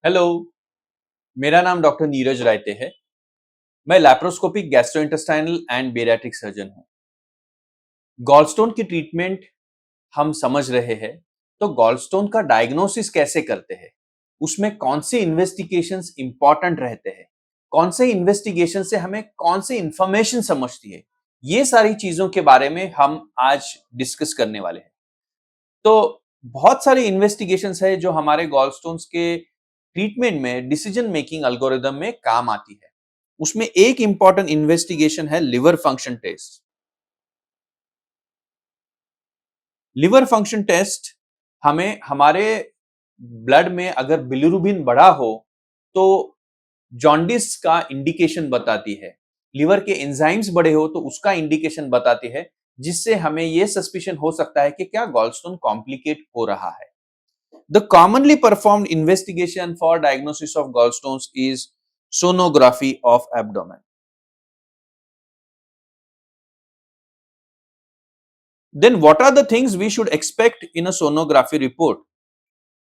Hello, मेरा नाम doctor Neeraj रायते है। मैं laparoscopic gastrointestinal and bariatric surgeon हूँ। गॉलस्टोन की ट्रीटमेंट हम समझ रहे हैं, तो गॉलस्टोन का डायग्नोसिस कैसे करते हैं? उसमें कौन से इन्वेस्टिगेशंस इंपॉर्टेंट रहते हैं? कौन से इन्वेस्टिगेशन से हमें कौन सी इंफॉर्मेशन समझती है? ये सारी चीजों के बारे में हम आज डिस्कस करने वाले हैं। तो बहुत सारे इन्वेस्टिगेशंस है जो हमारे गॉलस्टोन्स के ट्रीटमेंट में डिसीजन मेकिंग एल्गोरिदम में काम आती है। उसमें एक इंपॉर्टेंट इन्वेस्टिगेशन है liver function test. Liver function test हमें हमारे ब्लड में अगर बिलिरुबिन बढ़ा हो तो जॉन्डिस का इंडिकेशन बताती है। लिवर के एंजाइम्स बढ़े हो तो उसका इंडिकेशन बताती है, जिससे हमें यह सस्पिशन हो सकता है कि क्या गॉलस्टोन कॉम्प्लिकेट हो रहा है। The commonly performed investigation for diagnosis of gallstones is sonography of abdomen. Then what are the things we should expect in a sonography report?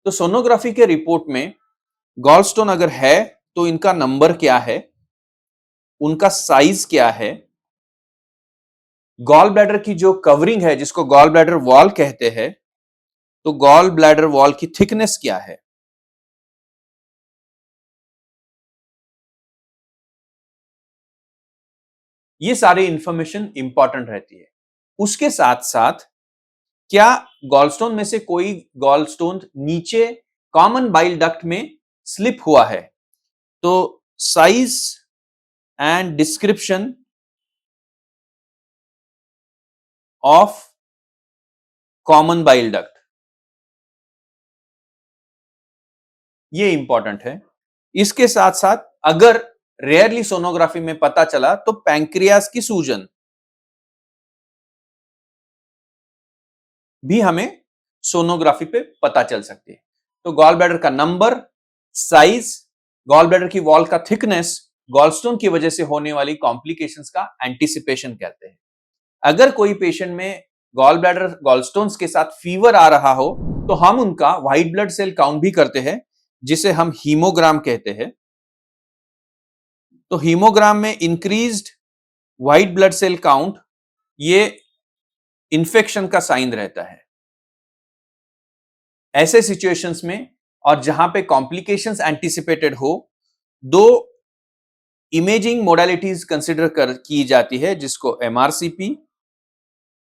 तो सोनोग्राफी के रिपोर्ट में गॉलस्टोन अगर है तो इनका नंबर क्या है, उनका साइज क्या है, गॉल ब्लैडर की जो कवरिंग है जिसको गॉल ब्लैडर वॉल कहते हैं, तो गॉल ब्लैडर वॉल की थिकनेस क्या है, ये सारी इंफॉर्मेशन इंपॉर्टेंट रहती है। उसके साथ साथ क्या गॉलस्टोन में से कोई गॉलस्टोन नीचे कॉमन बाइल डक्ट में स्लिप हुआ है, तो size and description of common bile duct, ये इंपॉर्टेंट है। इसके साथ साथ अगर रेयरली सोनोग्राफी में पता चला तो पैंक्रियास की सूजन भी हमें सोनोग्राफी पे पता चल सकती है। तो गॉल ब्लैडर का नंबर, साइज, गॉल ब्लैडर की वॉल का थिकनेस गॉलस्टोन की वजह से होने वाली कॉम्प्लिकेशंस का एंटीसिपेशन कहते हैं। अगर कोई पेशेंट में गॉल ब्लैडर गॉलस्टोन्स के साथ फीवर आ रहा हो तो हम उनका व्हाइट ब्लड सेल काउंट भी करते हैं, जिसे हम हीमोग्राम कहते हैं। तो हीमोग्राम में increased white blood cell count ये इंफेक्शन का साइन रहता है। ऐसे सिचुएशंस में और जहां पे कॉम्प्लिकेशंस एंटीसिपेटेड हो, दो इमेजिंग मोडालिटीज कंसिडर की जाती है, जिसको एमआरसीपी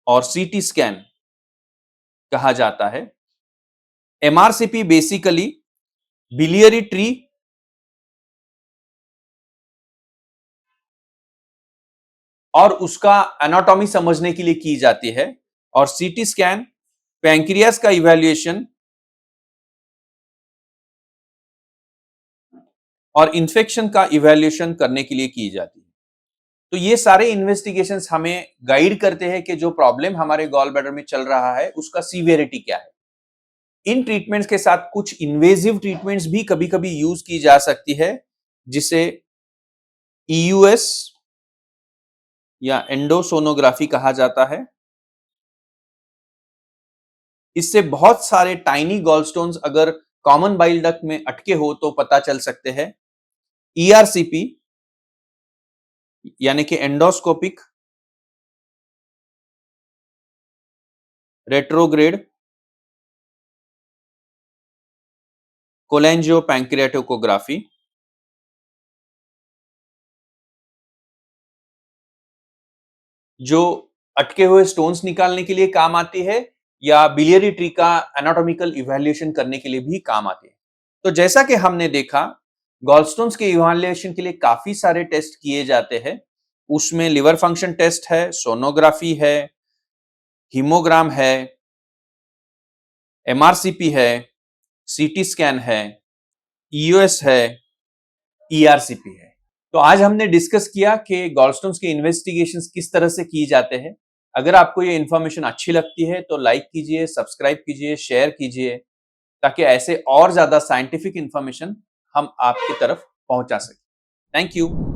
और सीटी स्कैन कहा जाता है। एमआरसीपी बेसिकली बिलियरी ट्री और उसका एनाटॉमी समझने के लिए की जाती है, और सीटी स्कैन पैंक्रियास का इवैल्यूएशन और इंफेक्शन का इवैल्यूएशन करने के लिए की जाती है। तो ये सारे इन्वेस्टिगेशंस हमें गाइड करते हैं कि जो प्रॉब्लम हमारे गॉल ब्लैडर में चल रहा है उसका सीवियरिटी क्या है। इन ट्रीटमेंट्स के साथ कुछ इन्वेजिव ट्रीटमेंट्स भी कभी कभी यूज की जा सकती है, जिसे ईयूएस या एंडोसोनोग्राफी कहा जाता है। इससे बहुत सारे टाइनी गॉलस्टोन्स अगर कॉमन बाइल डक्ट में अटके हो तो पता चल सकते हैं। ईआरसीपी यानी कि एंडोस्कोपिक रेट्रोग्रेड कोलेंजियो पैंक्रियाटोकोग्राफी, जो अटके हुए स्टोन्स निकालने के लिए काम आती है या बिलियरी ट्री का एनाटॉमिकल इवैल्यूएशन करने के लिए भी काम आती है। तो जैसा कि हमने देखा, गॉलस्टोन्स के इवैल्यूएशन के लिए काफी सारे टेस्ट किए जाते हैं। उसमें लिवर फंक्शन टेस्ट है, सोनोग्राफी है, हीमोग्राम है, एमआरसीपी है, सीटी स्कैन है, ईयूएस है, ईआरसीपी है। तो आज हमने डिस्कस किया कि गॉलस्टोन्स के इन्वेस्टिगेशंस किस तरह से किए जाते हैं। अगर आपको ये इंफॉर्मेशन अच्छी लगती है तो लाइक कीजिए, सब्सक्राइब कीजिए, शेयर कीजिए, ताकि ऐसे और ज्यादा साइंटिफिक इंफॉर्मेशन हम आपकी तरफ पहुंचा सकें। Thank you.